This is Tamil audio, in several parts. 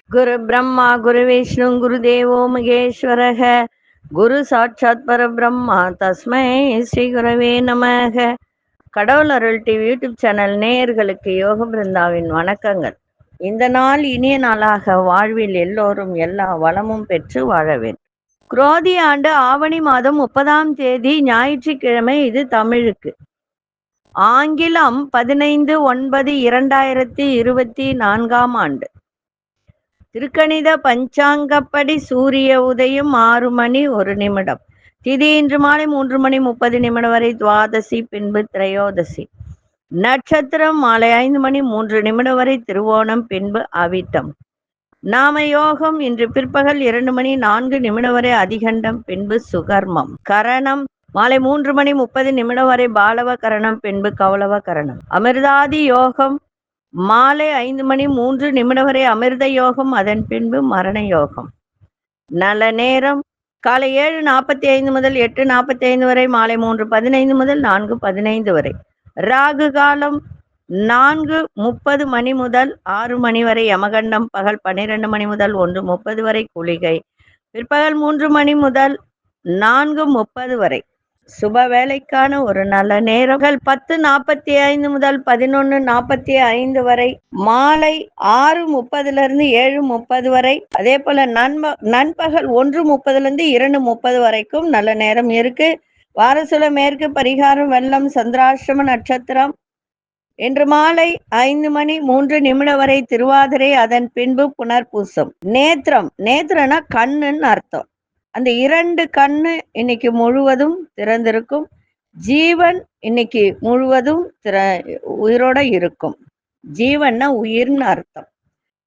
குரு பிரம்மா குரு விஷ்ணு குரு தேவோ மகேஸ்வரக குரு சாட்சாத் பரபிரம்மா தஸ்மை ஸ்ரீ குரவே நமக. கடவுள் அருள் டிவி யூடியூப் சேனல் நேயர்களுக்கு யோக பிருந்தாவின் வணக்கங்கள். இந்த நாள் இனிய நாளாக வாழ்வில் எல்லோரும் எல்லா வளமும் பெற்று வாழ வேண்டும். குரோதி ஆண்டு ஆவணி மாதம் 30ஆம் தேதி ஞாயிற்றுக்கிழமை. இது தமிழுக்கு. ஆங்கிலம் 15/9/2024 ஆண்டு. திருக்கணித பஞ்சாங்கப்படி சூரிய உதயம் 6 மணி 1 நிமிடம். திதி இன்று மாலை 3 மணி 30 நிமிடம் வரை துவாதசி, பின்பு திரையோதசி. நட்சத்திரம் மாலை 5 மணி 3 நிமிடம் வரை திருவோணம், பின்பு அவிட்டம். நாம யோகம் இன்று பிற்பகல் 2 மணி 4 நிமிடம் வரை அதிகண்டம், பின்பு சுகர்மம். கரணம் மாலை 3 மணி 30 நிமிடம் வரை பாலவ கரணம், பின்பு கௌளவ கரணம். அமிர்தாதி யோகம் மாலை 5 மணி 3 நிமிடம் வரை அமிர்த யோகம், அதன் பின்பு மரண யோகம். நல்ல நேரம் காலை 7:45 முதல் 8:45 வரை, மாலை 3:15 முதல் 4:15 வரை. ராகு காலம் 4:30 மணி முதல் 6 மணி வரை. யமகண்டம் பகல் 12 மணி முதல் 1:30 வரை. குளிகை பிற்பகல் 3 மணி முதல் 4:30 வரை. சுப வேலைக்கான ஒரு நல்ல நேரம் 10:45 முதல் 11:45 வரை. மாலை 6:30 7:30 வரை. அதே போல நண்பகல் 1:30 2:30 வரைக்கும் நல்ல நேரம் இருக்கு. வாரசுல மேற்கு பரிகாரம் வெள்ளம், சந்திராஷ்டம நட்சத்திரம் இன்று மாலை 5 மணி 3 நிமிடம் வரை திருவாதிரை, அதன் பின்பு புனர்பூசம். நேத்திரம்னா கண்ணுன்னு அர்த்தம். அந்த 2 கண்ணு இன்னைக்கு முழுவதும் திறந்திருக்கும். ஜீவன் இன்னைக்கு முழுவதும் உயிரோட இருக்கும். ஜீவன்னா உயிர்னு அர்த்தம்.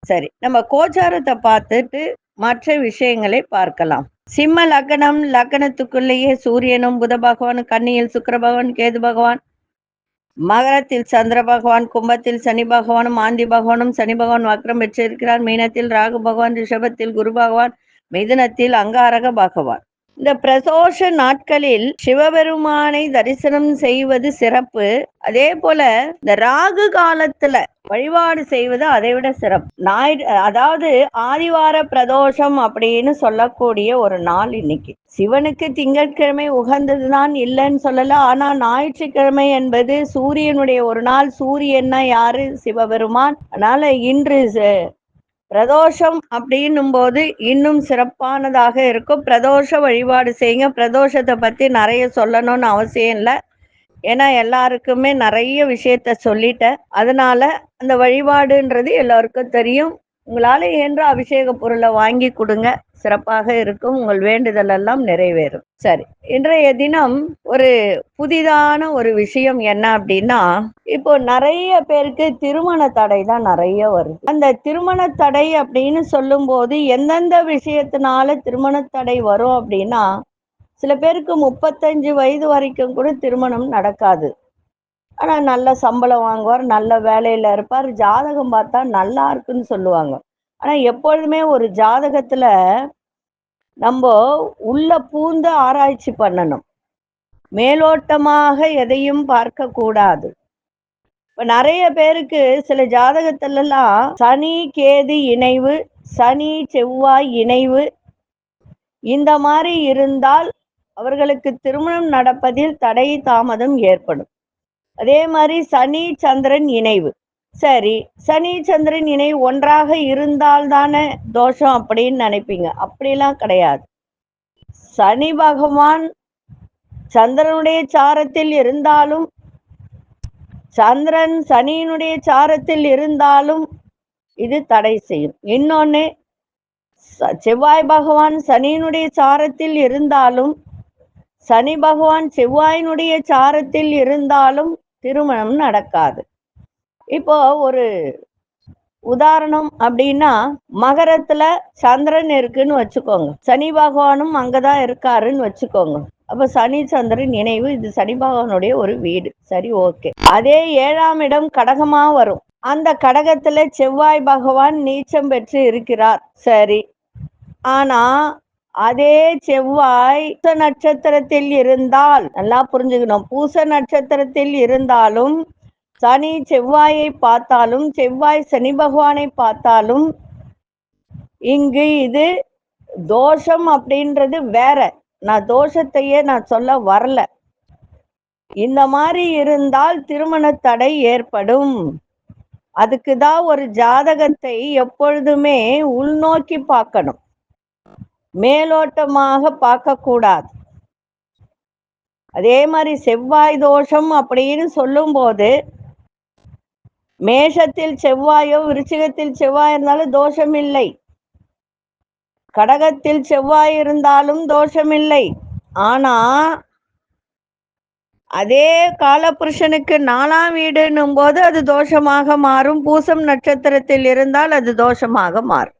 சரி, நம்ம கோச்சாரத்தை பார்த்துட்டு மற்ற விஷயங்களை பார்க்கலாம். சிம்ம லக்னம், லக்னத்துக்குள்ளேயே சூரியனும் புத பகவான், கன்னியில் சுக்கிர பகவான், கேது பகவான், மகரத்தில் சந்திர பகவான், கும்பத்தில் சனி பகவானும் ஆந்தி பகவானும். சனி பகவான் வக்ரம் பெற்றிருக்கிறார். மீனத்தில் ராகு பகவான், ரிஷபத்தில் குரு பகவான், மிதுனத்தில் அங்காரக பகவான். இந்த பிரதோஷ நாட்களில் சிவபெருமானை தரிசனம் செய்வது சிறப்பு. அதே போல இந்த ராகு காலத்துல வழிபாடு செய்வது அதை விட சிறப்பு. அதாவது ஆதிவார பிரதோஷம் அப்படின்னு சொல்லக்கூடிய ஒரு நாள் இன்னைக்கு. சிவனுக்கு திங்கட்கிழமை உகந்ததுதான் இல்லைன்னு சொல்லல. ஆனா ஞாயிற்றுக்கிழமை என்பது சூரியனுடைய ஒரு நாள். சூரியன்னா யாரு? சிவபெருமான். அதனால இன்று பிரதோஷம் அப்படின்னும் போது இன்னும் சிறப்பானதாக இருக்கும். பிரதோஷ வழிபாடு செய்யுங்க. பிரதோஷத்தை பத்தி நிறைய சொல்லணும்னு அவசியம் இல்லை, ஏன்னா எல்லாருக்குமே நிறைய விஷயத்த சொல்லிட்டேன். அதனால அந்த வழிபாடுன்றது எல்லாருக்கும் தெரியும். உங்களால இயன்ற அபிஷேக பொருளை வாங்கி கொடுங்க, சிறப்பாக இருக்கும். உங்கள் வேண்டுதல் எல்லாம் நிறைவேறும். சரி, இன்றைய தினம் ஒரு புதிதான ஒரு விஷயம் என்ன அப்படின்னா, இப்போ நிறைய பேருக்கு திருமண தடை தான் நிறைய வருது. அந்த திருமண தடை அப்படின்னு சொல்லும் போது எந்தெந்த விஷயத்தினால திருமண தடை வரும் அப்படின்னா, சில பேருக்கு 35 வயது வரைக்கும் கூட திருமணம் நடக்காது. ஆனா நல்ல சம்பளம் வாங்குவார், நல்ல வேலையில இருப்பார், ஜாதகம் பார்த்தா நல்லா இருக்குன்னு சொல்லுவாங்க. ஆனா எப்பொழுதுமே ஒரு ஜாதகத்துல நம்ம உள்ள பூந்து ஆராய்ச்சி பண்ணணும். மேலோட்டமாக எதையும் பார்க்க கூடாது. இப்ப நிறைய பேருக்கு சில ஜாதகத்திலெல்லாம் சனி கேது இணைவு, சனி செவ்வாய் இணைவு இந்த மாதிரி இருந்தால் அவர்களுக்கு திருமணம் நடப்பதில் தடை தாமதம் ஏற்படும். அதே மாதிரி சனி சந்திரன் இணைவு. சரி, சனி சந்திரன் இணைவு ஒன்றாக இருந்தால் தானே தோஷம் அப்படின்னு நினைப்பீங்க. அப்படிலாம் கிடையாது. சனி பகவான் சந்திரனுடைய சாரத்தில் இருந்தாலும், சந்திரன் சனியினுடைய சாரத்தில் இருந்தாலும் இது தடை செய்யும். இன்னொன்னு, செவ்வாய் பகவான் சனியினுடைய சாரத்தில் இருந்தாலும், சனி பகவான் செவ்வாயினுடைய சாரத்தில் இருந்தாலும் திருமணம் நடக்காது. இப்போ ஒரு உதாரணம் அப்படின்னா, மகரத்துல சந்திரன் இருக்குன்னு வச்சுக்கோங்க, சனி பகவானும் அங்கதான் இருக்காருன்னு வச்சுக்கோங்க. அப்ப சனி சந்திரன் இணைவு, இது சனி பகவானுடைய ஒரு வீடு. சரி, ஓகே. அதே 7ஆம் இடம் கடகமா வரும். அந்த கடகத்துல செவ்வாய் பகவான் நீச்சம் பெற்று இருக்கிறார். சரி, ஆனா அதே செவ்வாய் பூச நட்சத்திரத்தில் இருந்தால், நல்லா புரிஞ்சுக்கணும், பூச நட்சத்திரத்தில் இருந்தாலும், சனி செவ்வாயை பார்த்தாலும், செவ்வாய் சனி பகவானை பார்த்தாலும் இங்கு இது தோஷம் அப்படின்றது வேற. நான் தோஷத்தையே நான் சொல்ல வரல. இந்த மாதிரி இருந்தால் திருமண தடை ஏற்படும். அதுக்குதான் ஒரு ஜாதகத்தை எப்பொழுதுமே உள்நோக்கி பார்க்கணும், மேலோட்டமாக பார்க்க கூடாது. அதே மாதிரி செவ்வாய் தோஷம் அப்படின்னு சொல்லும் போது மேஷத்தில் செவ்வாயோ விருச்சிகத்தில் செவ்வாய் இருந்தாலும் தோஷம் இல்லை, கடகத்தில் செவ்வாய் இருந்தாலும் தோஷம் இல்லை. ஆனா அதே காலபுருஷனுக்கு 4ஆம் வீடுன்னும் போது அது தோஷமாக மாறும். பூசம் நட்சத்திரத்தில் இருந்தால் அது தோஷமாக மாறும்.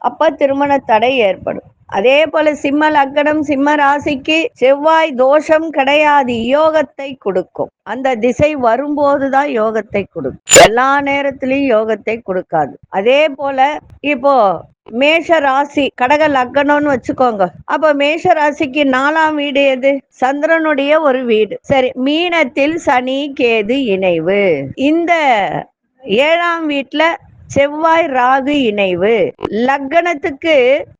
அப்ப திருமண தடை ஏற்படும். அதே போல சிம்ம லக்னம் சிம்ம ராசிக்கு செவ்வாய் தோஷம் கிடையாது, யோகத்தை கொடுக்கும். அந்த திசை வரும்போதுதான் யோகத்தை கொடுக்கும், எல்லா நேரத்திலையும் யோகத்தை கொடுக்காது. அதே போல இப்போ மேஷ ராசி கடக லக்னம்னு வச்சுக்கோங்க. அப்ப மேஷ ராசிக்கு 4ஆம் வீடு எது? சந்திரனுடைய ஒரு வீடு. சரி, மீனத்தில் சனி கேது இணைவு. இந்த 7ஆம் வீட்டுல செவ்வாய் ராகு இணைவு. லக்னத்துக்கு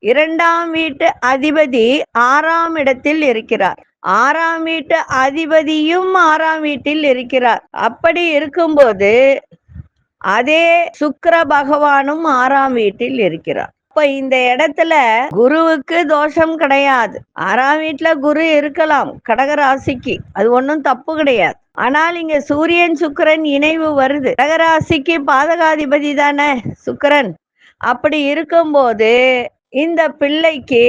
2ஆம் வீட்டு அதிபதி 6ஆம் இடத்தில் இருக்கிறார். 6ஆம் வீட்டு அதிபதியும் 6ஆம் வீட்டில் இருக்கிறார். அப்படி இருக்கும்போது அதே சுக்கிர பகவானும் 6ஆம் வீட்டில் இருக்கிறார். இப்ப இந்த இடத்துல குருவுக்கு தோஷம் கிடையாது. 6ஆம் வீட்டுல குரு இருக்கலாம் கடகராசிக்கு, அது ஒன்றும் தப்பு கிடையாது. ஆனால் இங்க சூரியன் சுக்கிரன் இணைவு வருது. கடகராசிக்கு பாதகாதிபதி தானே சுக்கிரன். அப்படி இருக்கும்போது இந்த பிள்ளைக்கு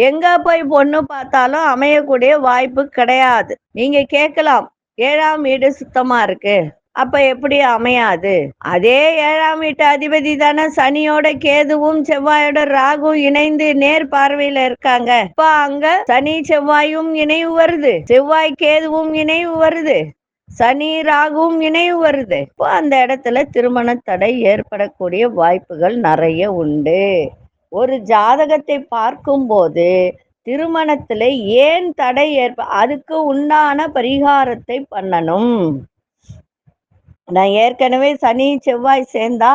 எங்க போய் பொண்ணு பார்த்தாலும் அமையக்கூடிய வாய்ப்பு கிடையாது. நீங்க கேட்கலாம், 7ஆம் வீடு சுத்தமா இருக்கு, அப்ப எப்படி அமையாது? அதே 7ஆம் வீட்டு அதிபதி தானே சனியோட கேதுவும் செவ்வாயோட ராகும் இணைந்து நேர் பார்வையில இருக்காங்க. இப்ப அங்க சனி செவ்வாயும் இணைவு வருது, செவ்வாய் கேதுவும் இணைவு வருது, சனி ராகுவும் இணைவு வருது. இப்போ அந்த இடத்துல திருமண தடை ஏற்படக்கூடிய வாய்ப்புகள் நிறைய உண்டு. ஒரு ஜாதகத்தை பார்க்கும் போது திருமணத்துல ஏன் தடை அதுக்கு உண்டான பரிகாரத்தை பண்ணணும். நான் ஏற்கனவே சனி செவ்வாய் சேர்ந்தா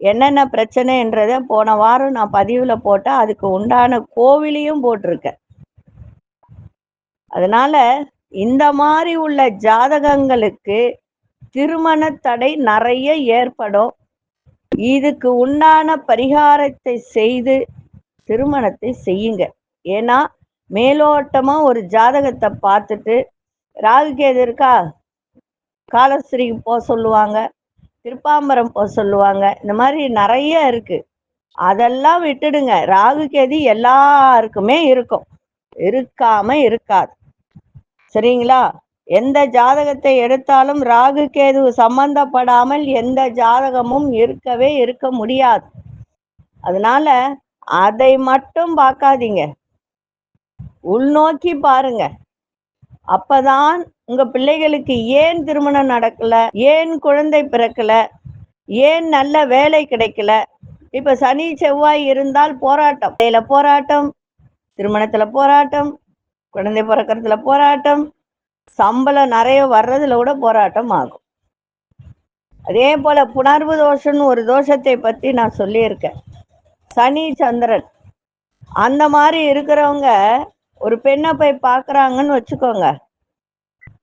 என்னென்ன பிரச்சனைன்றத போன வாரம் நான் பதிவுல போட்டேன், அதுக்கு உண்டான கோவிலையும் போட்டிருக்கேன். அதனால இந்த மாதிரி உள்ள ஜாதகங்களுக்கு திருமண தடை நிறைய ஏற்படும். இதுக்கு உண்டான பரிகாரத்தை செய்து திருமணத்தை செய்யுங்க. ஏன்னா மேலோட்டமா ஒரு ஜாதகத்தை பார்த்துட்டு ராகு கேது இருக்கா, காலஸ்திரிக்கு போக சொல்லுவாங்க, திருப்பாம்பரம் போக சொல்லுவாங்க, இந்த மாதிரி நிறைய இருக்கு. அதெல்லாம் விட்டுடுங்க. ராகு கேது எல்லாருக்குமே இருக்கும், இருக்காம இருக்காது. சரிங்களா? எந்த ஜாதகத்தை எடுத்தாலும் ராகு கேது சம்பந்தப்படாமல் எந்த ஜாதகமும் இருக்க முடியாது. அதனால அதை மட்டும் பார்க்காதீங்க, உள்நோக்கி பாருங்க. அப்பதான் உங்க பிள்ளைகளுக்கு ஏன் திருமணம் நடக்கல, ஏன் குழந்தை பிறக்கல, ஏன் நல்ல வேலை கிடைக்கல. இப்ப சனி செவ்வாய் இருந்தால் போராட்டம், வேலையில போராட்டம், திருமணத்துல போராட்டம், குழந்தை பிறக்கிறதுல போராட்டம், சம்பளம் நிறைய வர்றதுல கூட போராட்டம் ஆகும். அதே போல புணர்வு தோஷம்னு ஒரு தோஷத்தை பத்தி நான் சொல்லியிருக்கேன். சனி சந்திரன் அந்த மாதிரி இருக்கிறவங்க ஒரு பெண்ணை போய் பார்க்குறாங்கன்னு வச்சுக்கோங்க,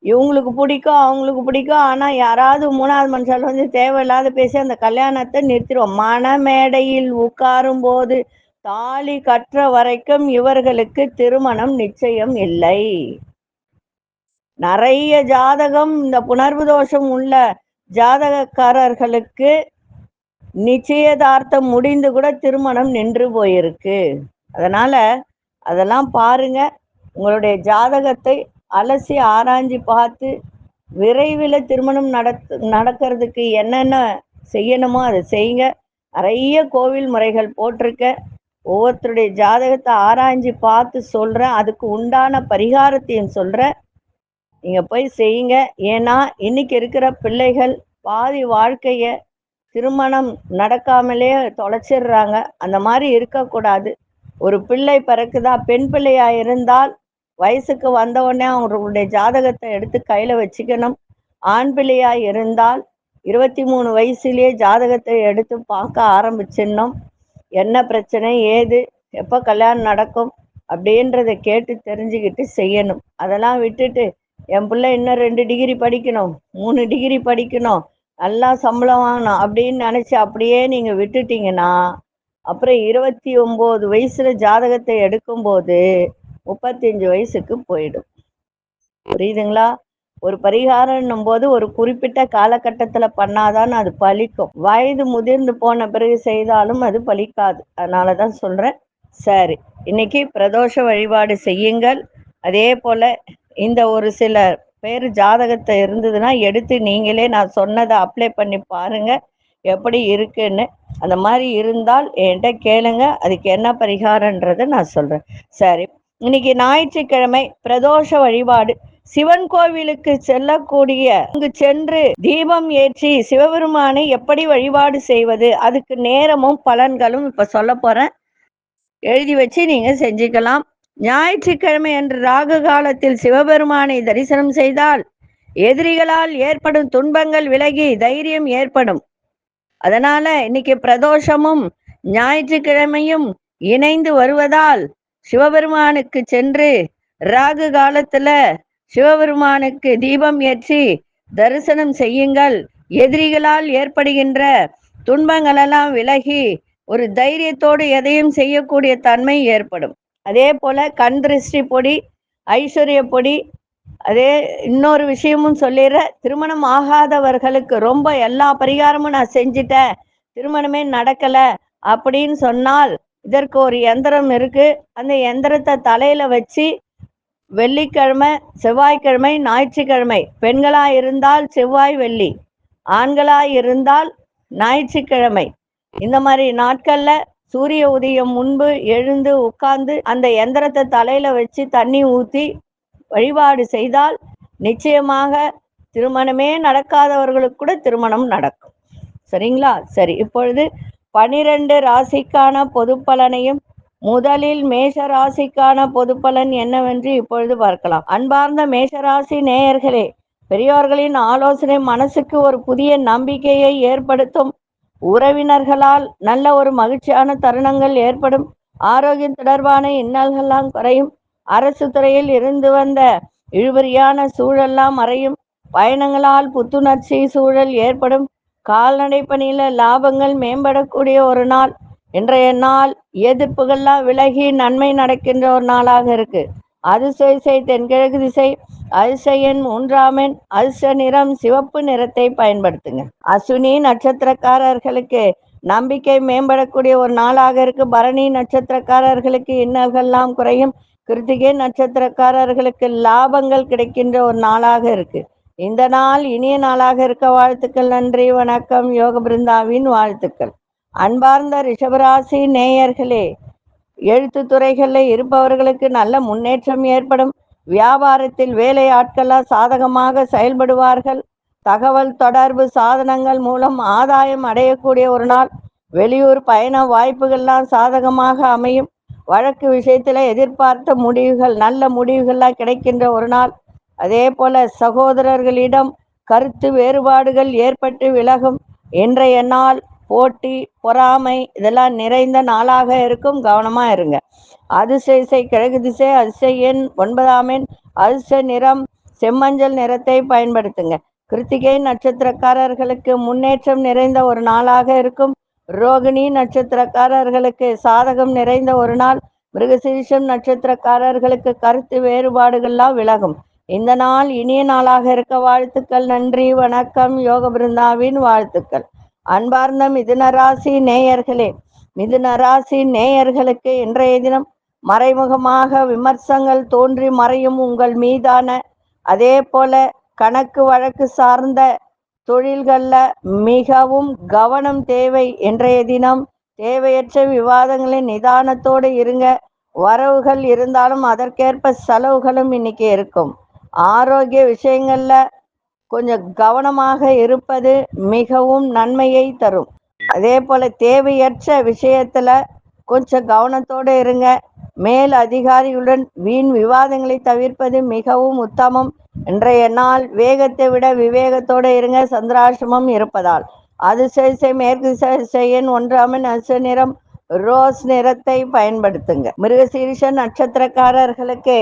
இவங்களுக்கு பிடிக்கும் அவங்களுக்கு பிடிக்கும், ஆனா யாராவது 3வது மனுஷால் வந்து தேவையில்லாத பேசி அந்த கல்யாணத்தை நிறுத்திடுவோம். மணமேடையில் உட்காரும் போது தாலி கற்ற வரைக்கும் இவர்களுக்கு திருமணம் நிச்சயம் இல்லை. நிறைய ஜாதகம் இந்த புணர்வு தோஷம் உள்ள ஜாதகக்காரர்களுக்கு நிச்சயதார்த்தம் முடிந்து கூட திருமணம் நின்று போயிருக்கு. அதனால அதெல்லாம் பாருங்க, உங்களுடைய ஜாதகத்தை அலசி ஆராய்ஞ்சு பார்த்து விரைவில் திருமணம் நடக்கிறதுக்கு என்னென்ன செய்யணுமோ அதை செய்யுங்க. நிறைய கோவில் முறைகள் போட்டிருக்க, ஒவ்வொருத்தருடைய ஜாதகத்தை ஆராய்ஞ்சு பார்த்து சொல்கிறேன், அதுக்கு உண்டான பரிகாரத்தையும் சொல்கிறேன், நீங்கள் போய் செய்யுங்க. ஏன்னா இன்னைக்கு இருக்கிற பிள்ளைகள் பாதி வாழ்க்கையை திருமணம் நடக்காமலே தொலைச்சிடுறாங்க. அந்த மாதிரி இருக்கக்கூடாது. ஒரு பிள்ளை பிறக்குதா, பெண் பிள்ளையா இருந்தால் வயசுக்கு வந்த உடனே அவங்களுடைய ஜாதகத்தை எடுத்து கையில வச்சுக்கணும். ஆண் பிள்ளையா இருந்தால் 23 வயசுலயே ஜாதகத்தை எடுத்து பார்க்க ஆரம்பிச்சிடணும். என்ன பிரச்சனை, ஏது, எப்போ கல்யாணம் நடக்கும் அப்படின்றத கேட்டு தெரிஞ்சுக்கிட்டு செய்யணும். அதெல்லாம் விட்டுட்டு என் பிள்ளை இன்னும் 2 டிகிரி படிக்கணும், 3 டிகிரி படிக்கணும், நல்லா சம்பளம் வாங்கணும் அப்படின்னு நினைச்சு அப்படியே நீங்க விட்டுட்டீங்கன்னா அப்புறம் 29 வயசுல ஜாதகத்தை எடுக்கும்போது 35 வயசுக்கு போயிடும். புரியுதுங்களா? ஒரு பரிகாரம்னும் போது ஒரு குறிப்பிட்ட காலகட்டத்துல பண்ணாதான் அது பலிக்கும். வயது முதிர்ந்து போன பிறகு செய்தாலும் அது பலிக்காது. அதனாலதான் சொல்றேன். சரி, இன்னைக்கு பிரதோஷ வழிபாடு செய்யுங்கள். அதே போல இந்த ஒரு சில பேர் ஜாதகத்தை இருந்ததுன்னா எடுத்து நீங்களே நான் சொன்னதை அப்ளை பண்ணி பாருங்க எப்படி இருக்குன்னு. அந்த மாதிரி இருந்தால் என்கிட்ட கேளுங்க, அதுக்கு என்ன பரிகாரன்றதை நான் சொல்றேன். சரி, இன்னைக்கு ஞாயிற்றுக்கிழமை பிரதோஷ வழிபாடு. சிவன் கோவிலுக்கு செல்லக்கூடிய அங்கு சென்று தீபம் ஏற்றி சிவபெருமானை எப்படி வழிபாடு செய்வது, அதுக்கு நேரமும் பலன்களும் இப்ப சொல்ல போறேன். எழுதி வச்சு நீங்க செஞ்சுக்கலாம். ஞாயிற்றுக்கிழமை அன்று ராகு காலத்தில் சிவபெருமானை தரிசனம் செய்தால் எதிரிகளால் ஏற்படும் துன்பங்கள் விலகி தைரியம் ஏற்படும். அதனால இன்னைக்கு பிரதோஷமும் ஞாயிற்றுக்கிழமையும் இணைந்து வருவதால் சிவபெருமானுக்கு சென்று ராகு காலத்துல சிவபெருமானுக்கு தீபம் ஏற்றி தரிசனம் செய்யுங்கள். எதிரிகளால் ஏற்படுகின்ற துன்பங்களெல்லாம் விலகி ஒரு தைரியத்தோடு எதையும் செய்யக்கூடிய தன்மை ஏற்படும். அதே போல கண் திருஷ்டி பொடி, ஐஸ்வர்ய பொடி. அதே இன்னொரு விஷயமும் சொல்லிடுற, திருமணம் ஆகாதவர்களுக்கு ரொம்ப எல்லா பரிகாரமும் நான் செஞ்சிட்டேன், திருமணமே நடக்கல அப்படின்னு சொன்னால் இதற்கு ஒரு யந்திரம் இருக்கு. அந்த யந்திரத்தை தலையில வச்சு வெள்ளிக்கிழமை, செவ்வாய்க்கிழமை, ஞாயிற்றுக்கிழமை, பெண்களா இருந்தால் செவ்வாய் வெள்ளி, ஆண்களா இருந்தால் ஞாயிற்றுக்கிழமை, இந்த மாதிரி நாட்கள்ல சூரிய உதயம் முன்பு எழுந்து உட்கார்ந்து அந்த யந்திரத்தை தலையில வச்சு தண்ணி ஊத்தி வழிபாடு செய்தால் நிச்சயமாக திருமணமே நடக்காதவர்களுக்கு கூட திருமணம் நடக்கும். சரிங்களா? சரி, இப்பொழுது 12 ராசிக்கான பொது பலனையும் முதலில் மேஷ ராசிக்கான பொது பலன் என்னவென்று இப்பொழுது பார்க்கலாம். அன்பார்ந்த மேஷராசி நேயர்களே, பெரியோர்களின் ஆலோசனை மனசுக்கு ஒரு புதிய நம்பிக்கையை ஏற்படுத்தும். உறவினர்களால் நல்ல ஒரு மகிழ்ச்சியான தருணங்கள் ஏற்படும். ஆரோக்கியம் தொடர்பான இன்னல்கள்லாம் குறையும். அரசு துறையில் இருந்து வந்த இழுபறியான சூழல்லாம் மறையும். பயணங்களால் புத்துணர்ச்சி சூழல் ஏற்படும். கால்நடை பணியில லாபங்கள் மேம்படக்கூடிய ஒரு நாள். இன்றைய நாள் எதிர்ப்புகள்லாம் விலகி நன்மை நடக்கின்ற ஒரு நாளாக இருக்கு. அதிசய தென்கிழக்கு திசை, அதிர்ஷ்ட எண் 3ஆம் எண், அதிர்ஷ்ட நிறம் சிவப்பு நிறத்தை பயன்படுத்துங்க. அஸ்வினி நட்சத்திரக்காரர்களுக்கு நம்பிக்கை மேம்படக்கூடிய ஒரு நாளாக இருக்கு. பரணி நட்சத்திரக்காரர்களுக்கு இன்னல்கள்லாம் குறையும். கிருத்திகை நட்சத்திரக்காரர்களுக்கு லாபங்கள் கிடைக்கின்ற ஒரு நாளாக இருக்கு. இந்த நாள் இனிய நாளாக இருக்க வாழ்த்துக்கள். நன்றி, வணக்கம். யோக பிருந்தாவின் வாழ்த்துக்கள். அன்பார்ந்த ரிஷபராசி நேயர்களே, எழுத்து துறைகளில் இருப்பவர்களுக்கு நல்ல முன்னேற்றம் ஏற்படும். வியாபாரத்தில் வேலை ஆட்களால் சாதகமாக செயல்படுவார்கள். தகவல் தொடர்பு சாதனங்கள் மூலம் ஆதாயம் அடையக்கூடிய ஒரு நாள். வெளியூர் பயண வாய்ப்புகள்லாம் சாதகமாக அமையும். வழக்கு விஷயத்தில் எதிர்பார்த்த முடிவுகள், நல்ல முடிவுகள்லாம் கிடைக்கின்ற ஒரு நாள். அதே போல சகோதரர்களிடம் கருத்து வேறுபாடுகள் ஏற்பட்டு விலகும். இன்றைய நாள் போட்டி, பொறாமை இதெல்லாம் நிறைந்த நாளாக இருக்கும். கவனமா இருங்க. அதிசய கிழக்கு திசை, அதிர்ஷ்ட எண் 9ஆம் எண், அதிர்ஷ்ட நிறம் செம்மஞ்சள் நிறத்தை பயன்படுத்துங்க. கிருத்திகை நட்சத்திரக்காரர்களுக்கு முன்னேற்றம் நிறைந்த ஒரு நாளாக இருக்கும். ரோகிணி நட்சத்திரக்காரர்களுக்கு சாதகம் நிறைந்த ஒரு நாள். மிருகசீரிஷம் நட்சத்திரக்காரர்களுக்கு கருத்து வேறுபாடுகள்லாம் விலகும். இந்த நாள் இனிய நாளாக இருக்க வாழ்த்துக்கள். நன்றி, வணக்கம். யோக பிருந்தாவின் வாழ்த்துக்கள். அன்பார்ந்த மிதுன ராசி நேயர்களே, மிதுன ராசி நேயர்களுக்கு இன்றைய தினம் மறைமுகமாக விமர்சனங்கள் தோன்றி மறையும் உங்கள் மீதான. அதே போல கணக்கு வழக்கு சார்ந்த தொழில்கள்ல மிகவும் கவனம் தேவை. இன்றைய தினம் தேவையற்ற விவாதங்களின் நிதானத்தோடு இருங்க. வரவுகள் இருந்தாலும் அதற்கேற்ப செலவுகளும் இன்னைக்கு இருக்கும். ஆரோக்கிய விஷயங்கள்ல கொஞ்சம் கவனமாக இருப்பது மிகவும் நன்மையை தரும். அதே போல தேவையற்ற விஷயத்துல கொஞ்சம் கவனத்தோடு இருங்க. மேல் அதிகாரிகளுடன் வீண் விவாதங்களை தவிர்ப்பது மிகவும் உத்தமம். இன்றைய நாள் வேகத்தை விட விவேகத்தோடு இருங்க, சந்திராசிரமம் இருப்பதால். அதிசய மேற்கு திசை எண் 1ஆம் எண், அதிர்ஷ்ட நிறம் ரோஸ் நிறத்தை பயன்படுத்துங்க. மிருகசீரிஷ நட்சத்திரக்காரர்களுக்கு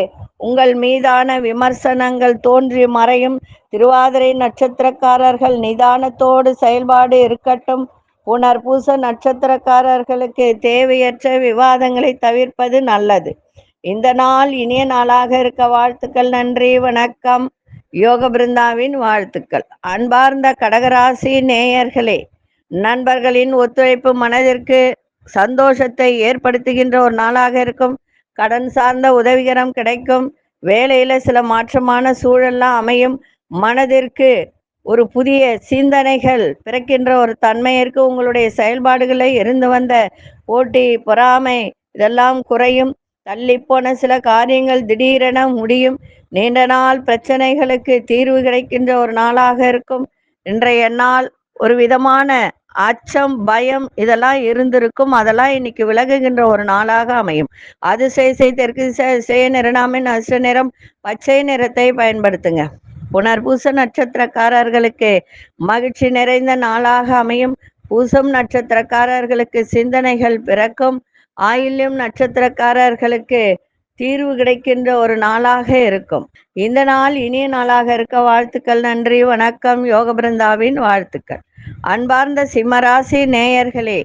உங்கள் மீதான விமர்சனங்கள் தோன்றி மறையும். திருவாதிரை நட்சத்திரக்காரர்கள் நிதானத்தோடு செயல்பாடு இருக்கட்டும். புனர்பூச நட்சத்திரக்காரர்களுக்கு தேவையற்ற விவாதங்களை தவிர்ப்பது நல்லது. இந்த நாள் இனிய நாளாக இருக்க வாழ்த்துக்கள். நன்றி, வணக்கம். யோக பிருந்தாவின் வாழ்த்துக்கள். அன்பார்ந்த கடகராசி நேயர்களே, நண்பர்களின் ஒத்துழைப்பு மனதிற்கு சந்தோஷத்தை ஏற்படுத்துகின்ற ஒரு நாளாக இருக்கும். கடன் சார்ந்த உதவிகரம் கிடைக்கும். வேலையில சில மாற்றமான சூழல்லாம் அமையும். மனதிற்கு ஒரு புதிய சிந்தனைகள் பிறக்கின்ற ஒரு தன்மையிற்கு உங்களுடைய செயல்பாடுகளில் இருந்து வந்த போட்டி, பொறாமை இதெல்லாம் குறையும். தள்ளி போன சில காரியங்கள் திடீரென முடியும். நீண்ட நாள் பிரச்சனைகளுக்கு தீர்வு கிடைக்கின்ற ஒரு நாளாக இருக்கும். இன்றைய நாள் ஒரு விதமான அச்சம், பயம் இதெல்லாம் இருந்திருக்கும். அதெல்லாம் இன்னைக்கு விலகுகின்ற ஒரு நாளாக அமையும். அதிசய தெற்கு திசை நிறனாமின் அசு நிறம் பச்சை நிறத்தை பயன்படுத்துங்க. புனர்பூச நட்சத்திரக்காரர்களுக்கு மகிழ்ச்சி நிறைந்த நாளாக அமையும். பூசம் நட்சத்திரக்காரர்களுக்கு சிந்தனைகள் பிறக்கும். ஆயில்யம் நட்சத்திரக்காரர்களுக்கு தீர்வு கிடைக்கின்ற ஒரு நாளாக இருக்கும். இந்த நாள் இனிய நாளாக இருக்க வாழ்த்துக்கள். நன்றி, வணக்கம். யோக பிருந்தாவின் வாழ்த்துக்கள். அன்பார்ந்த சிம்மராசி நேயர்களே,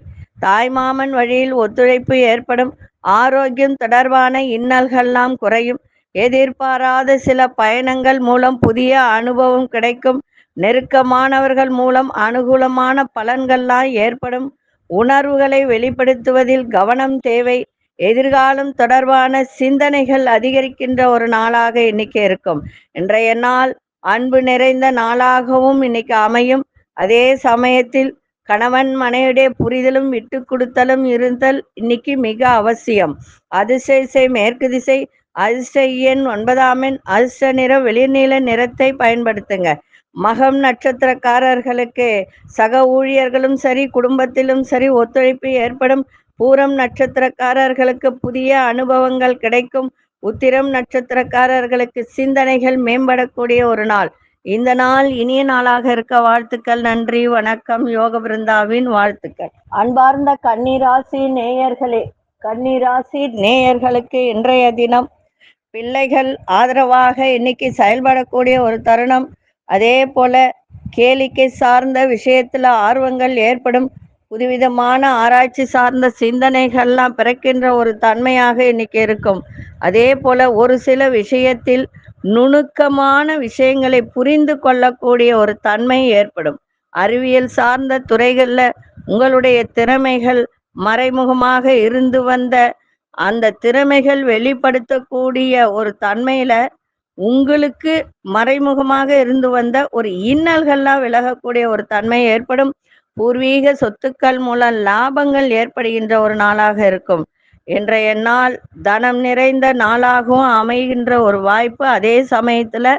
தாய்மாமன் வழியில் ஒத்துழைப்பு ஏற்படும். ஆரோக்கியம் தொடர்பான இன்னல்கள்லாம் குறையும். எதிர்பாராத சில பயணங்கள் மூலம் புதிய அனுபவம் கிடைக்கும். நெருக்கமானவர்கள் மூலம் அனுகூலமான பலன்கள்லாம் ஏற்படும். உணர்வுகளை வெளிப்படுத்துவதில் கவனம் தேவை. எதிர்காலம் தொடர்பான சிந்தனைகள் அதிகரிக்கின்ற ஒரு நாளாக இன்னைக்கு இருக்கும். இன்றைய நாள் அன்பு நிறைந்த நாளாகவும் இன்னைக்கு அமையும். அதே சமயத்தில் கணவன் மனைவியுடைய புரிதலும் விட்டு கொடுத்தலும் இருந்தல் இன்னைக்கு மிக அவசியம். அதிசய மேற்கு திசை அதிர்ஷ்ட எண் 9 அதிர்ஷ்ட நிறம் வெளிர்நீல நிறத்தை பயன்படுத்துங்க. மகம் நட்சத்திரக்காரர்களுக்கு சக ஊழியர்களும் சரி, குடும்பத்திலும் சரி ஒத்துழைப்பு ஏற்படும். பூரம் நட்சத்திரக்காரர்களுக்கு புதிய அனுபவங்கள் கிடைக்கும். உத்திரம் நட்சத்திரக்காரர்களுக்கு சிந்தனைகள் மேம்படக்கூடிய ஒரு நாள். இந்த நாள் இனிய நாளாக இருக்க வாழ்த்துக்கள். நன்றி, வணக்கம். யோக பிருந்தாவின் வாழ்த்துக்கள். அன்பார்ந்த கன்னிராசி நேயர்களே, கன்னிராசி நேயர்களுக்கு இன்றைய தினம் பிள்ளைகள் ஆதரவாக இன்னைக்கு செயல்படக்கூடிய ஒரு தருணம். அதே போல கேளிக்கை சார்ந்த விஷயத்துல ஆர்வங்கள் ஏற்படும். புதுவிதமான ஆராய்ச்சி சார்ந்த சிந்தனைகள்லாம் பிறக்கின்ற ஒரு தன்மையாக இன்னைக்கு இருக்கும். அதே போல ஒரு சில விஷயத்தில் நுணுக்கமான விஷயங்களை புரிந்து கொள்ளக்கூடிய ஒரு தன்மை ஏற்படும். அறிவியல் சார்ந்த துறைகள்ல உங்களுடைய திறமைகள் மறைமுகமாக இருந்து வந்த அந்த திறமைகள் வெளிப்படுத்தக்கூடிய ஒரு தன்மையில உங்களுக்கு மறைமுகமாக இருந்து வந்த ஒரு இன்னல்கள்லாம் விலகக்கூடிய ஒரு தன்மை ஏற்படும். பூர்வீக சொத்துக்கள் மூலம் லாபங்கள் ஏற்படுகின்ற ஒரு நாளாக இருக்கும். இன்றைய நாள் தனம் நிறைந்த நாளாகவும் அமைகின்ற ஒரு வாய்ப்பு. அதே சமயத்துல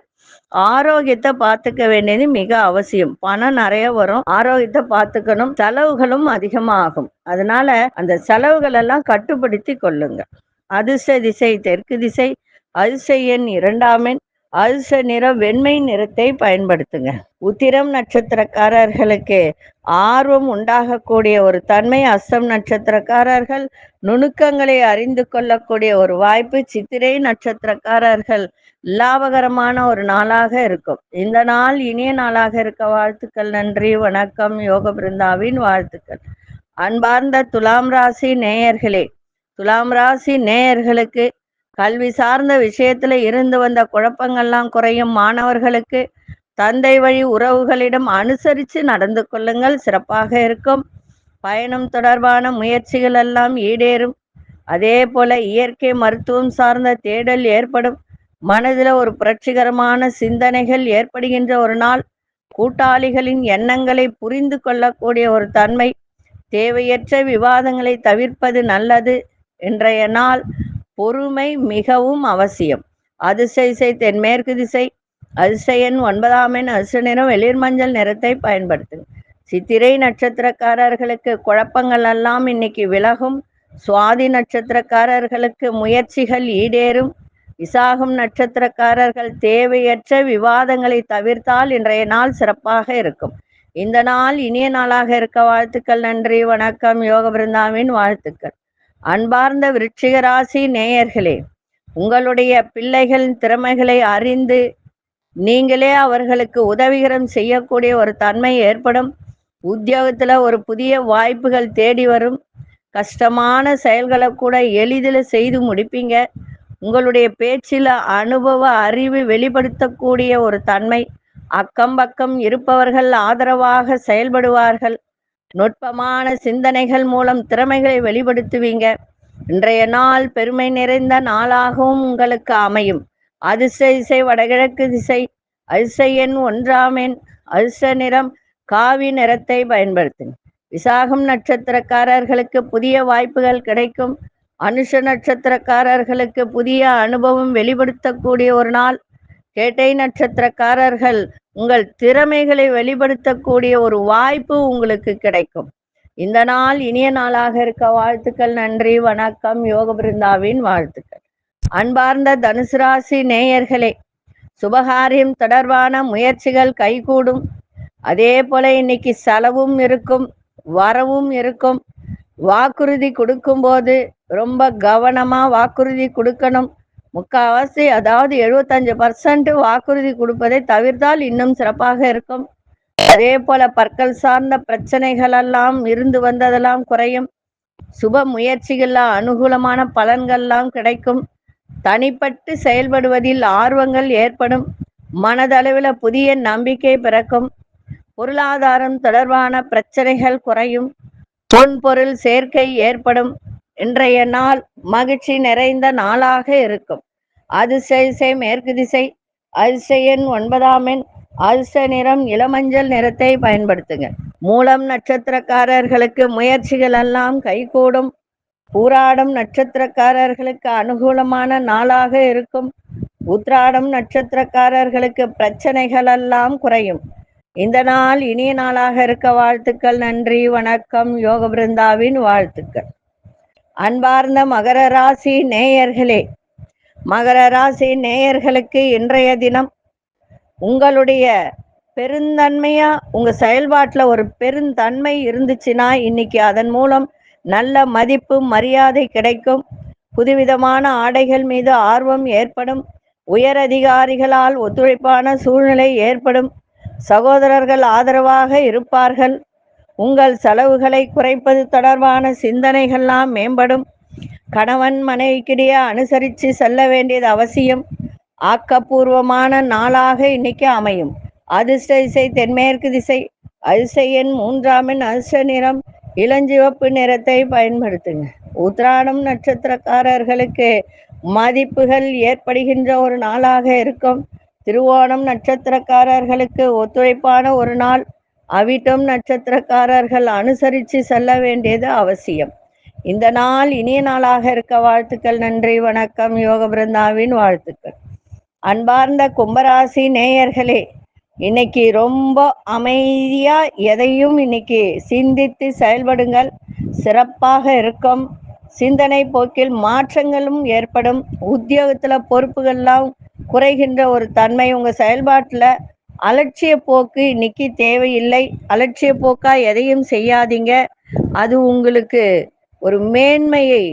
ஆரோக்கியத்தை பார்த்துக்க வேண்டியது மிக அவசியம். பணம் நிறைய வரும், ஆரோக்கியத்தை பார்த்துக்கணும். செலவுகளும் அதிகமாகும். அதனால அந்த செலவுகள் எல்லாம் கட்டுப்படுத்தி கொள்ளுங்க. அதிர்ஷ்ட திசை தெற்கு திசை அதிர்ஷ்ட எண் 2 அதிர்ஷ்ட நிறம் வெண்மை நிறத்தை பயன்படுத்துங்க. உத்திரம் நட்சத்திரக்காரர்களுக்கு ஆர்வம் உண்டாகக்கூடிய ஒரு தன்மை. அஸ்தம் நட்சத்திரக்காரர்கள் நுணுக்கங்களை அறிந்து கொள்ளக்கூடிய ஒரு வாய்ப்பு. சித்திரை நட்சத்திரக்காரர்கள் லாபகரமான ஒரு நாளாக இருக்கும். இந்த நாள் இனிய நாளாக இருக்க வாழ்த்துக்கள். நன்றி, வணக்கம். யோக பிருந்தாவின் வாழ்த்துக்கள். அன்பார்ந்த துலாம் ராசி நேயர்களே, துலாம் ராசி நேயர்களுக்கு கல்வி சார்ந்த விஷயத்துல இருந்து வந்த குழப்பங்கள்லாம் குறையும். மாணவர்களுக்கு தந்தை வழி உறவுகளிடம் அனுசரித்து நடந்து கொள்ளுங்கள், சிறப்பாக இருக்கும். பயணம் தொடர்பான முயற்சிகள் எல்லாம் ஈடேறும். அதே போல இயற்கை மருத்துவம் சார்ந்த தேடல் ஏற்படும். மனதில் ஒரு புரட்சிகரமான சிந்தனைகள் ஏற்படுகின்ற ஒரு நாள். கூட்டாளிகளின் எண்ணங்களை புரிந்து கொள்ளக்கூடிய ஒரு தன்மை. தேவையற்ற விவாதங்களை தவிர்ப்பது நல்லது. இன்றைய நாள் பொறுமை மிகவும் அவசியம். அதிசய தென்மேற்கு திசை அதிர்ஷ்ட எண் 9 அதிர்ஷ்ட நிறம் வெளிர் மஞ்சள் நிறத்தை பயன்படுத்துங்க. சித்திரை நட்சத்திரக்காரர்களுக்கு குழப்பங்கள் எல்லாம் இன்னைக்கு விலகும். சுவாதி நட்சத்திரக்காரர்களுக்கு முயற்சிகள் ஈடேறும். விசாகம் நட்சத்திரக்காரர்கள் தேவையற்ற விவாதங்களை தவிர்த்தால் இன்றைய நாள் சிறப்பாக இருக்கும். இந்த நாள் இனிய நாளாக இருக்க வாழ்த்துக்கள். நன்றி, வணக்கம். யோக பிருந்தாவின் வாழ்த்துக்கள். அன்பார்ந்த விருச்சிக ராசி நேயர்களே, உங்களுடைய பிள்ளைகளின் திறமைகளை அறிந்து நீங்களே அவர்களுக்கு உதவிகரம் செய்யக்கூடிய ஒரு தன்மை ஏற்படும். உத்தியோகத்துல ஒரு புதிய வாய்ப்புகள் தேடி வரும். கஷ்டமான செயல்களை கூட எளிதில் செய்து முடிப்பீங்க. உங்களுடைய பேச்சில் அனுபவ அறிவு வெளிப்படுத்தக்கூடிய ஒரு தன்மை. அக்கம் பக்கம் இருப்பவர்கள் ஆதரவாக செயல்படுவார்கள். நுட்பமான சிந்தனைகள் மூலம் திறமைகளை வெளிப்படுத்துவீங்க. இன்றைய நாள் பெருமை நிறைந்த நாளாகவும் உங்களுக்கு அமையும். அதிர்ஷ்ட திசை வடகிழக்கு திசை. அதிர்ஷ்ட எண் 1ஆம் எண். அதிர்ஷ்ட நிறம் காவி நிறத்தை பயன்படுத்துங்க. விசாகம் நட்சத்திரக்காரர்களுக்கு புதிய வாய்ப்புகள் கிடைக்கும். அனுஷ நட்சத்திரக்காரர்களுக்கு புதிய அனுபவம் வெளிப்படுத்தக்கூடிய ஒரு நாள். கேட்டை நட்சத்திரக்காரர்கள் உங்கள் திறமைகளை வெளிப்படுத்தக்கூடிய ஒரு வாய்ப்பு உங்களுக்கு கிடைக்கும். இந்த நாள் இனிய நாளாக இருக்க வாழ்த்துக்கள். நன்றி, வணக்கம். யோக பிருந்தாவின் வாழ்த்துக்கள். அன்பார்ந்த தனுசு ராசி நேயர்களே, சுபகாரியம் தொடர்பான முயற்சிகள் கைகூடும். அதே போல இன்னைக்கு செலவும் இருக்கும், வரவும் இருக்கும். வாக்குறுதி கொடுக்கும்போது ரொம்ப கவனமா வாக்குறுதி கொடுக்கணும். முக்கால்வாசி, அதாவது 75% வாக்குறுதி கொடுப்பதை தவிர்த்தால் இன்னும் சிறப்பாக இருக்கும். அதே போல பற்கள் சார்ந்த பிரச்சனைகள் எல்லாம் இருந்து வந்ததெல்லாம் குறையும். சுப முயற்சிகள்ல அனுகூலமான பலன்கள்லாம் கிடைக்கும். தனிப்பட்டு செயல்படுவதில் ஆர்வங்கள் ஏற்படும். மனதளவில் புதிய நம்பிக்கை பிறக்கும். பொருளாதாரம் தொடர்பான பிரச்சனைகள் குறையும். பொன்பொருள் சேர்க்கை ஏற்படும். இன்றைய நாள் மகிழ்ச்சி நிறைந்த நாளாக இருக்கும். அதிர்ஷ்ட திசை மேற்கு திசை. அதிர்ஷ்ட எண் 9ஆம் எண். அதிர்ஷ்ட நிறம் இளமஞ்சள் நிறத்தை பயன்படுத்துங்க. மூலம் நட்சத்திரக்காரர்களுக்கு முயற்சிகள் எல்லாம் கைகூடும். பூராடம் நட்சத்திரக்காரர்களுக்கு அனுகூலமான நாளாக இருக்கும். உத்ராடம் நட்சத்திரக்காரர்களுக்கு பிரச்சனைகள் எல்லாம் குறையும். இந்த நாள் இனிய நாளாக இருக்க வாழ்த்துக்கள். நன்றி, வணக்கம். யோக பிருந்தாவின் வாழ்த்துக்கள். அன்பார்ந்த மகர ராசி நேயர்களே, மகர ராசி நேயர்களுக்கு இன்றைய தினம் உங்களுடைய பெருந்தன்மையா உங்க செயல்பாட்டுல ஒரு பெருந்தன்மை இருந்துச்சுன்னா இன்னைக்கு அதன் மூலம் நல்ல மதிப்பு மரியாதை கிடைக்கும். புதுவிதமான ஆடைகள் மீது ஆர்வம் ஏற்படும். உயர் அதிகாரிகளால் ஒத்துழைப்பான சூழ்நிலை ஏற்படும். சகோதரர்கள் ஆதரவாக இருப்பார்கள். உங்கள் செலவுகளை குறைப்பது தொடர்பான சிந்தனைகள்லாம் மேம்படும். கணவன் மனைவிக்கிடையே அனுசரித்து செல்ல வேண்டியது அவசியம். ஆக்கப்பூர்வமான நாளாக இன்னைக்கு அமையும். அதிர்ஷ்ட திசை தென்மேற்கு திசை. அதிர்ஷ்ட எண் 3ஆம் எண். அதிர்ஷ்ட நிறம் இளஞ்சிவப்பு நிறத்தை பயன்படுத்துங்க. உத்திராடம் நட்சத்திரக்காரர்களுக்கு மதிப்புகள் ஏற்படுகின்ற ஒரு நாளாக இருக்கும். திருவோணம் நட்சத்திரக்காரர்களுக்கு ஒத்துழைப்பான ஒரு நாள். அவிட்டம் நட்சத்திரக்காரர்கள் அனுசரித்து செல்ல வேண்டியது அவசியம். இந்த நாள் இனிய நாளாக இருக்க வாழ்த்துக்கள். நன்றி, வணக்கம். யோக பிருந்தாவின் வாழ்த்துக்கள். அன்பார்ந்த கும்பராசி நேயர்களே, இன்னைக்கு ரொம்ப அமைதியா எதையும் இன்னைக்கு சிந்தித்து செயல்படுங்கள். சிறப்பாக இருக்கும். சிந்தனை போக்கில் மாற்றங்களும் ஏற்படும். உத்தியோகத்துல பொறுப்புகள்லாம் குறைகின்ற ஒரு தன்மை. உங்க செயல்பாட்டுல அலட்சிய போக்கு இன்னைக்கு தேவையில்லை. அலட்சிய போக்கா எதையும் செய்யாதீங்க. அது உங்களுக்கு ஒரு மேன்மையை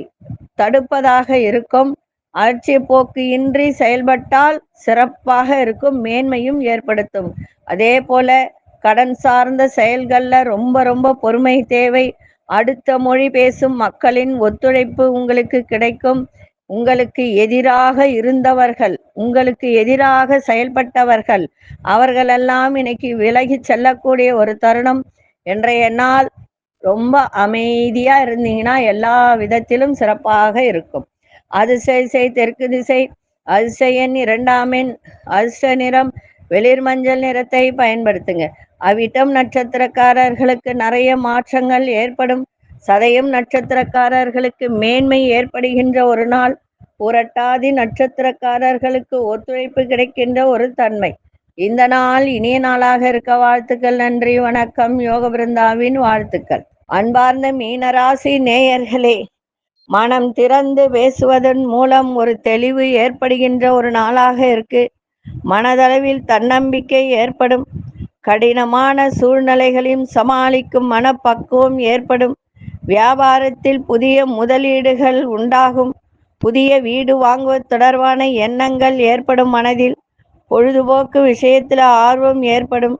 தடுப்பதாக இருக்கும். அலட்சிய போக்கு இன்றி செயல்பட்டால் சிறப்பாக இருக்கும், மேன்மையும் ஏற்படுத்தும். அதே போல கடன் சார்ந்த செயல்கள்ல ரொம்ப ரொம்ப பொறுமை தேவை. அடுத்த மொழி பேசும் மக்களின் ஒத்துழைப்பு உங்களுக்கு கிடைக்கும். உங்களுக்கு எதிராக இருந்தவர்கள், உங்களுக்கு எதிராக செயல்பட்டவர்கள், அவர்களெல்லாம் இன்னைக்கு விலகி செல்லக்கூடிய ஒரு தருணம். இன்றைய நாள் ரொம்ப அமைதியா இருந்தீங்கன்னா எல்லா விதத்திலும் சிறப்பாக இருக்கும். அதிர்ஷ்ட திசை தெற்கு திசை. அதிர்ஷ்ட எண் 2ஆம் எண். அதிர்ஷ்ட நிறம் வெளிர் மஞ்சள் நிறத்தை பயன்படுத்துங்க. அவிட்டம் நட்சத்திரக்காரர்களுக்கு நிறைய மாற்றங்கள் ஏற்படும். சதயம் நட்சத்திரக்காரர்களுக்கு மேன்மை ஏற்படுகின்ற ஒரு நாள். புரட்டாதி நட்சத்திரக்காரர்களுக்கு ஒத்துழைப்பு கிடைக்கின்ற ஒரு தன்மை. இந்த நாள் இனிய நாளாக இருக்க வாழ்த்துக்கள். நன்றி, வணக்கம். யோக பிருந்தாவின் வாழ்த்துக்கள். அன்பார்ந்த மீனராசி நேயர்களே, மனம் திறந்து பேசுவதன் மூலம் ஒரு தெளிவு ஏற்படுகின்ற ஒரு நாளாக இருக்கு. மனதளவில் தன்னம்பிக்கை ஏற்படும். கடினமான சூழ்நிலைகளையும் சமாளிக்கும் மனப்பக்குவம் ஏற்படும். வியாபாரத்தில் புதிய முதலீடுகள் உண்டாகும். புதிய வீடு வாங்குவது தொடர்பான எண்ணங்கள் ஏற்படும். மனதில் பொழுதுபோக்கு விஷயத்தில் ஆர்வம் ஏற்படும்.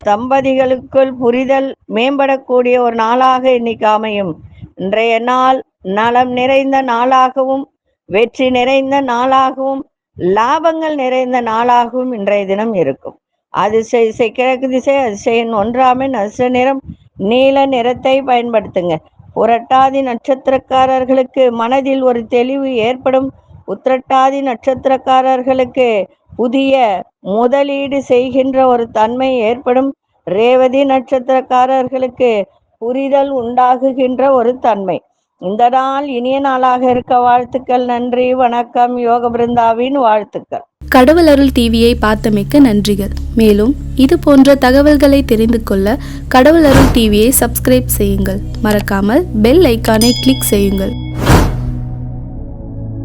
தம்பதிகளுக்குள் புரிதல் மேம்படக்கூடிய ஒரு நாளாக இன்னைக்கு அமையும். இன்றைய நாள் நலம் நிறைந்த நாளாகவும் வெற்றி நிறைந்த நாளாகவும் லாபங்கள் நிறைந்த நாளாகவும் இன்றைய தினம் இருக்கும். அதிசய கிழக்கு திசை அதிசயன் 1 அதிர்ஷ்ட நிறம் நீல நிறத்தை பயன்படுத்துங்க. புரட்டாதி நட்சத்திரக்காரர்களுக்கு மனதில் ஒரு தெளிவு ஏற்படும். உத்திரட்டாதி நட்சத்திரக்காரர்களுக்கு புதிய முதலீடு செய்கின்ற ஒரு தன்மை ஏற்படும். ரேவதி நட்சத்திரக்காரர்களுக்கு புரிதல் உண்டாகுகின்ற ஒரு தன்மை. இந்த நாள் இனிய நாளாக இருக்க வாழ்த்துக்கள். நன்றி, வணக்கம். யோக பிருந்தாவின் வாழ்த்துக்கள். கடவுள் அருள் டிவியை பார்த்தமைக்கு நன்றிகள். மேலும் இது போன்ற தகவல்களை தெரிந்து கொள்ள கடவுள் அருள் டிவியை சப்ஸ்கிரைப் செய்யுங்கள். மறக்காமல் பெல் ஐக்கானை கிளிக் செய்யுங்கள்.